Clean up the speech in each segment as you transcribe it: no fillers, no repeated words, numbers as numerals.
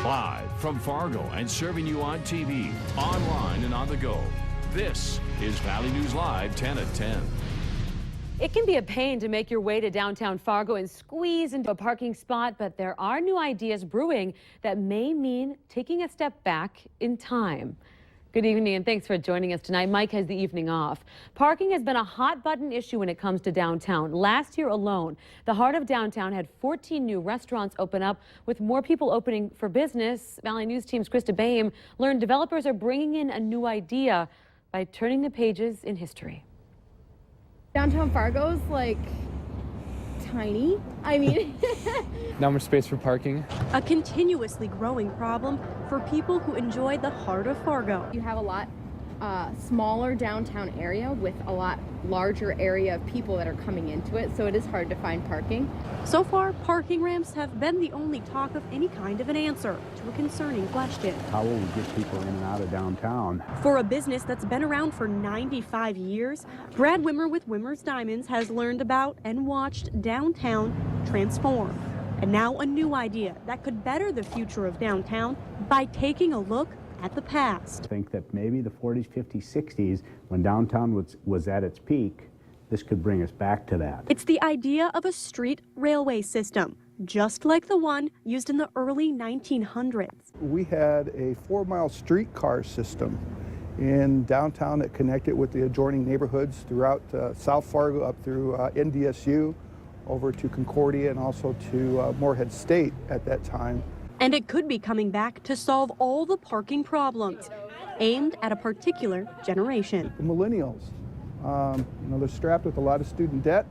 Live from Fargo and serving you on TV, online, and on the go. This is Valley News Live 10 at 10. It can be a pain to make your way to downtown Fargo and squeeze into a parking spot, but there are new ideas brewing that may mean taking a step back in time. Good evening and thanks for joining us tonight. Mike has the evening off. Parking has been a hot button issue when it comes to downtown. Last year alone, the heart of downtown had 14 new restaurants open up, with more people opening for business. Valley News Team's Krista Boehm learned developers are bringing in a new idea by turning the pages in history. Downtown Fargo's like tiny. I mean, not much space for parking. A continuously growing problem for people who enjoy the heart of Fargo. you have a lot smaller downtown area with a lot larger area of people that are coming into it, so it is hard to find parking. So far, parking ramps have been the only talk of any kind of an answer to a concerning question. How will we get people in and out of downtown? For a business that's been around for 95 years, Brad Wimmer with Wimmer's Diamonds has learned about and watched downtown transform. And now a new idea that could better the future of downtown by taking a look at the past. I think that maybe the 40s, 50s, 60s, when downtown was at its peak, this could bring us back to that. It's the idea of a street railway system, just like the one used in the early 1900s. We had a 4-mile streetcar system in downtown that connected with the adjoining neighborhoods throughout South Fargo up through NDSU, over to Concordia, and also to Moorhead State at that time. And it could be coming back to solve all the parking problems, aimed at a particular generation. The millennials, they're strapped with a lot of student debt.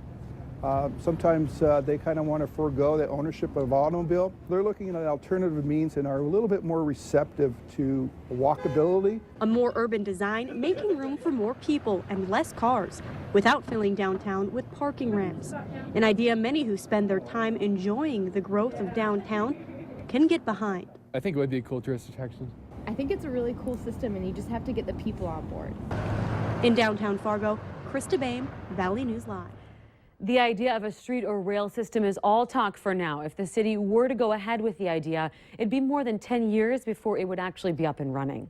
Sometimes they kind of want to forego the ownership of an automobile. They're looking at alternative means and are a little bit more receptive to walkability. A more urban design, making room for more people and less cars without filling downtown with parking ramps. An idea many who spend their time enjoying the growth of downtown can get behind. I think it would be a cool tourist attraction. I think it's a really cool system, and you just have to get the people on board. In downtown Fargo, Krista Boehm, Valley News Live. The idea of a street or rail system is all talk for now. If the city were to go ahead with the idea, it'd be more than 10 years before it would actually be up and running.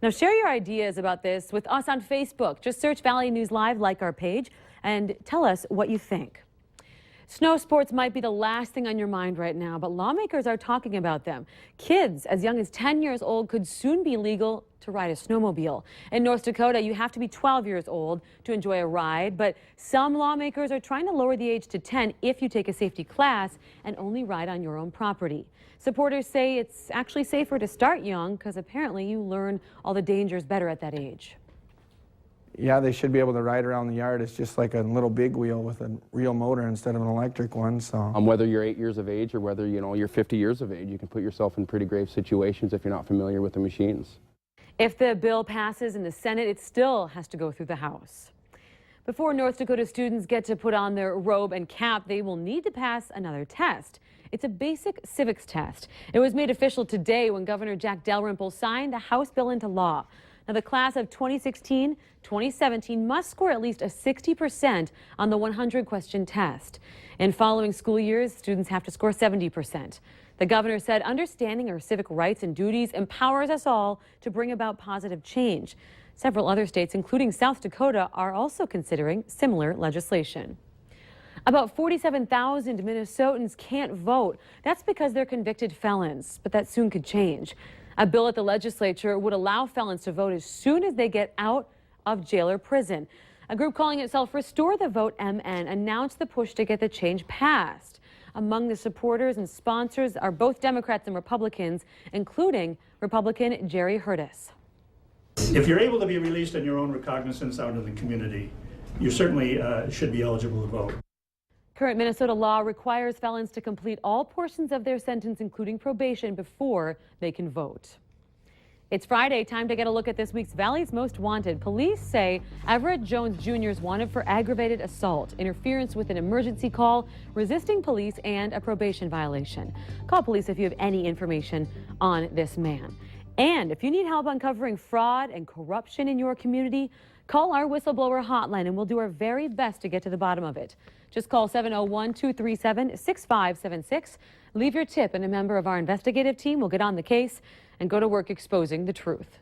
Now, share your ideas about this with us on Facebook. Just search Valley News Live, like our page, and tell us what you think. Snow sports might be the last thing on your mind right now, but lawmakers are talking about them. Kids as young as 10 years old could soon be legal to ride a snowmobile. In North Dakota, you have to be 12 years old to enjoy a ride, but some lawmakers are trying to lower the age to 10 if you take a safety class and only ride on your own property. Supporters say it's actually safer to start young because apparently you learn all the dangers better at that age. Yeah, they should be able to ride around the yard. It's just like a little big wheel with a real motor instead of an electric one. So, whether you're 8 years of age or whether you're 50 years of age, you can put yourself in pretty grave situations if you're not familiar with the machines. If the bill passes in the Senate, it still has to go through the House. Before North Dakota students get to put on their robe and cap, they will need to pass another test. It's a basic civics test. It was made official today when Governor Jack Dalrymple signed the House bill into law. Now, the class of 2016-2017 must score at least a 60% on the 100-question test. In following school years, students have to score 70%. The governor said understanding our civic rights and duties empowers us all to bring about positive change. Several other states, including South Dakota, are also considering similar legislation. About 47,000 Minnesotans can't vote. That's because they're convicted felons, but that soon could change. A bill at the legislature would allow felons to vote as soon as they get out of jail or prison. A group calling itself Restore the Vote MN announced the push to get the change passed. Among the supporters and sponsors are both Democrats and Republicans, including Republican Jerry Hurtis. If you're able to be released on your own recognizance out in the community, you certainly should be eligible to vote. Current Minnesota law requires felons to complete all portions of their sentence, including probation, before they can vote. It's Friday, time to get a look at this week's Valley's Most Wanted. Police say Everett Jones Jr. is wanted for aggravated assault, interference with an emergency call, resisting police, and a probation violation. Call police if you have any information on this man. And if you need help uncovering fraud and corruption in your community, call our whistleblower hotline and we'll do our very best to get to the bottom of it. Just call 701-237-6576. Leave your tip and a member of our investigative team will get on the case and go to work exposing the truth.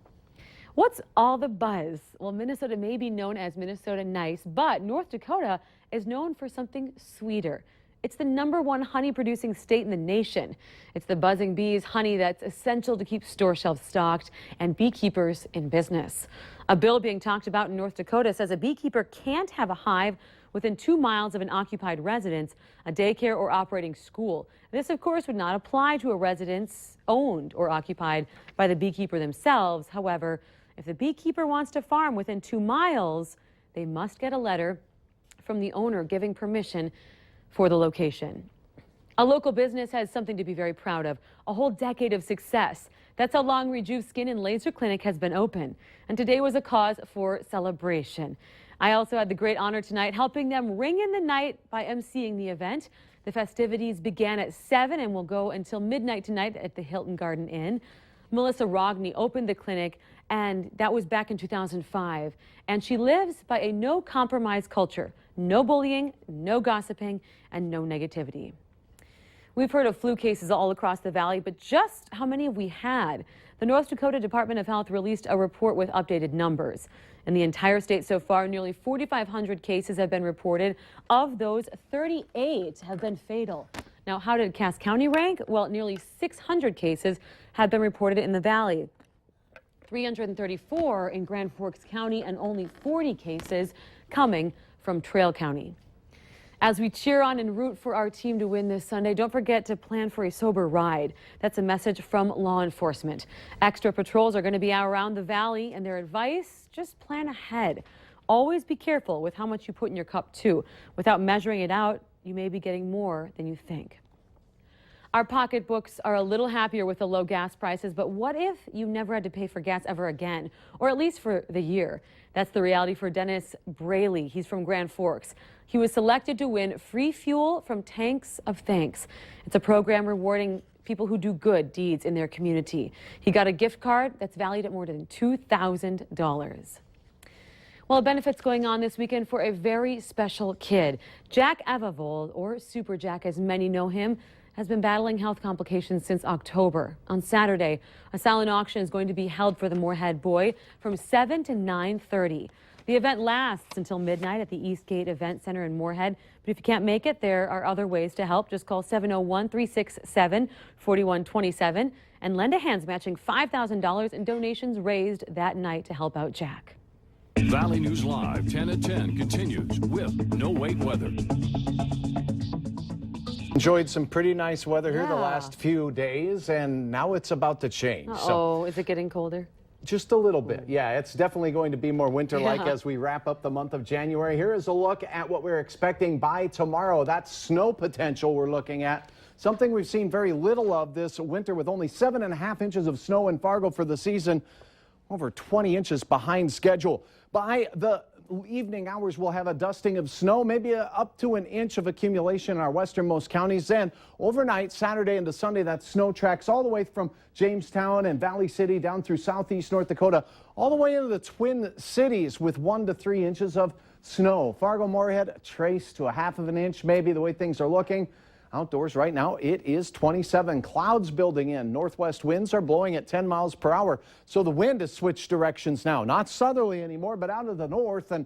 What's all the buzz? Well, Minnesota may be known as Minnesota nice, but North Dakota is known for something sweeter. It's the #1 honey producing state in the nation. It's the buzzing bees honey that's essential to keep store shelves stocked and beekeepers in business. A bill being talked about in North Dakota says a beekeeper can't have a hive within 2 miles of an occupied residence, a daycare or operating school. This, of course, would not apply to a residence owned or occupied by the beekeeper themselves. However, if the beekeeper wants to farm within 2 miles, they must get a letter from the owner giving permission for the location. A local business has something to be very proud of, a whole decade of success. That's how long Rejuve Skin and Laser Clinic has been open, and today was a cause for celebration. I also had the great honor tonight helping them ring in the night by emceeing the event. The festivities began at 7 and will go until midnight tonight at the Hilton Garden Inn. Melissa Rogney opened the clinic, and that was back in 2005. And she lives by a no compromise culture, no bullying, no gossiping, and no negativity. We've heard of flu cases all across the valley, but just how many have we had? The North Dakota Department of Health released a report with updated numbers. In the entire state so far, nearly 4,500 cases have been reported. Of those, 38 have been fatal. Now, how did Cass County rank? Well, nearly 600 cases have been reported in the valley, 334 in Grand Forks County, and only 40 cases coming from Trail County. As we cheer on and root for our team to win this Sunday, don't forget to plan for a sober ride. That's a message from law enforcement. Extra patrols are going to be out around the valley, and their advice, just plan ahead. Always be careful with how much you put in your cup, too. Without measuring it out, you may be getting more than you think. Our pocketbooks are a little happier with the low gas prices, but what if you never had to pay for gas ever again, or at least for the year? That's the reality for Dennis Braley. He's from Grand Forks. He was selected to win free fuel from Tanks of Thanks. It's a program rewarding people who do good deeds in their community. He got a gift card that's valued at more than $2,000. Well, benefits going on this weekend for a very special kid. Jack Evavold, or Super Jack as many know him, has been battling health complications since October. On Saturday, a silent auction is going to be held for the Moorhead boy from 7 to 9:30. The event lasts until midnight at the Eastgate Event Center in Moorhead. But if you can't make it, there are other ways to help. Just call 701-367-4127 and lend a hand, matching $5,000 in donations raised that night to help out Jack. Valley News Live 10 at 10 continues with no wait weather. Enjoyed some pretty nice weather here the last few days, and now it's about to change. So, is it getting colder? Just a little bit. Yeah, it's definitely going to be more winter-like as we wrap up the month of January. Here is a look at what we're expecting by tomorrow. That snow potential we're looking at. Something we've seen very little of this winter, with only 7.5 inches of snow in Fargo for the season, over 20 inches behind schedule. By the evening hours, we'll have a dusting of snow, maybe up to an inch of accumulation in our westernmost counties. Then overnight, Saturday into Sunday, that snow tracks all the way from Jamestown and Valley City down through southeast North Dakota, all the way into the Twin Cities with 1 to 3 inches of snow. Fargo, Moorhead, a trace to 1/2 of an inch, maybe, the way things are looking. Outdoors right now, it is 27. Clouds building in. Northwest winds are blowing at 10 miles per hour. So the wind has switched directions now. Not southerly anymore, but out of the north. And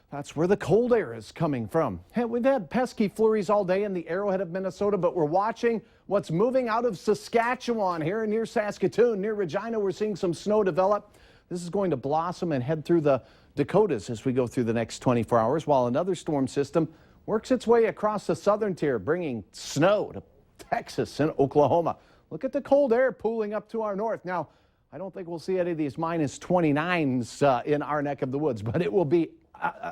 that's where the cold air is coming from. Hey, we've had pesky flurries all day in the Arrowhead of Minnesota, but we're watching what's moving out of Saskatchewan here near Saskatoon. Near Regina, we're seeing some snow develop. This is going to blossom and head through the Dakotas as we go through the next 24 hours, while another storm system works its way across the southern tier, bringing snow to Texas and Oklahoma. Look at the cold air pooling up to our north. Now, I don't think we'll see any of these minus 29s in our neck of the woods, but it will be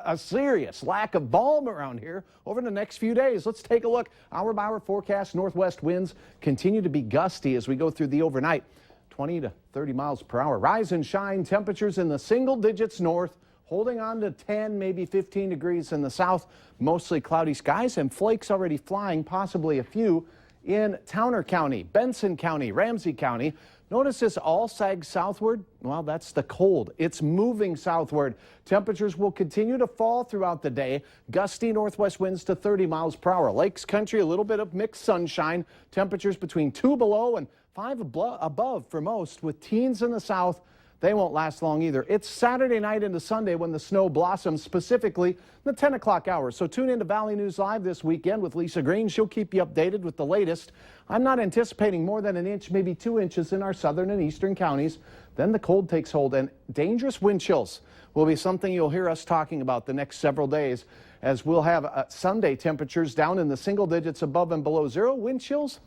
a serious lack of balm around here over the next few days. Let's take a look. Hour by hour forecast. Northwest winds continue to be gusty as we go through the overnight. 20 to 30 miles per hour. Rise and shine temperatures in the single digits north, holding on to 10, maybe 15 degrees in the south. Mostly cloudy skies and flakes already flying, possibly a few in Towner County, Benson County, Ramsey County. Notice this all sags southward. Well, that's the cold. It's moving southward. Temperatures will continue to fall throughout the day. Gusty northwest winds to 30 miles per hour. Lakes country, a little bit of mixed sunshine. Temperatures between 2 below and 5 above for most, with teens in the south. They won't last long either. It's Saturday night into Sunday when the snow blossoms, specifically the 10 o'clock hour. So tune into Valley News Live this weekend with Lisa Green. She'll keep you updated with the latest. I'm not anticipating more than an inch, maybe 2 inches in our southern and eastern counties. Then the cold takes hold, and dangerous wind chills will be something you'll hear us talking about the next several days, as we'll have Sunday temperatures down in the single digits above and below zero. Wind chills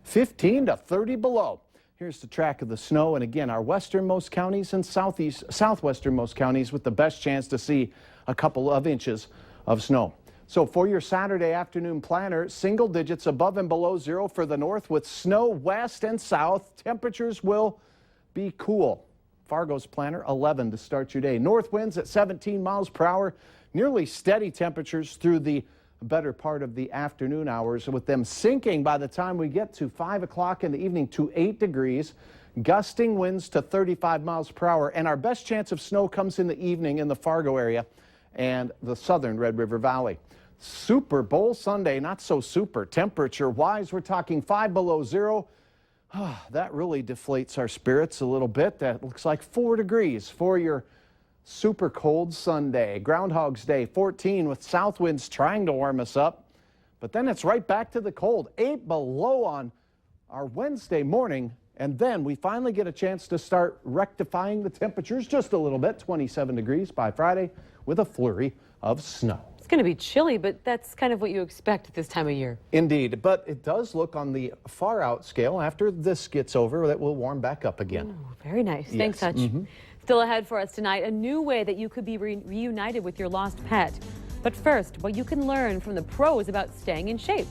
15 to 30 below. Here's the track of the snow, and again, our westernmost counties and southwesternmost counties with the best chance to see a couple of inches of snow. So for your Saturday afternoon planner, single digits above and below zero for the north with snow west and south. Temperatures will be cool. Fargo's planner, 11 to start your day. North winds at 17 miles per hour, nearly steady temperatures through the better part of the afternoon hours, with them sinking by the time we get to 5 o'clock in the evening to 8 degrees, gusting winds to 35 miles per hour. And our best chance of snow comes in the evening in the Fargo area and the southern Red River Valley. Super Bowl Sunday, not so super. Temperature wise, we're talking 5 below zero. That really deflates our spirits a little bit. That looks like 4 degrees for your super cold Sunday. Groundhog's Day, 14 with south winds trying to warm us up. But then it's right back to the cold. 8 below on our Wednesday morning. And then we finally get a chance to start rectifying the temperatures just a little bit. 27 degrees by Friday with a flurry of snow. It's going to be chilly, but that's kind of what you expect at this time of year. Indeed, but it does look on the far out scale after this gets over that we'll warm back up again. Ooh, very nice. Yes. Thanks, Hutch. Still ahead for us tonight, a new way that you could be reunited with your lost pet. But first, what you can learn from the pros about staying in shape.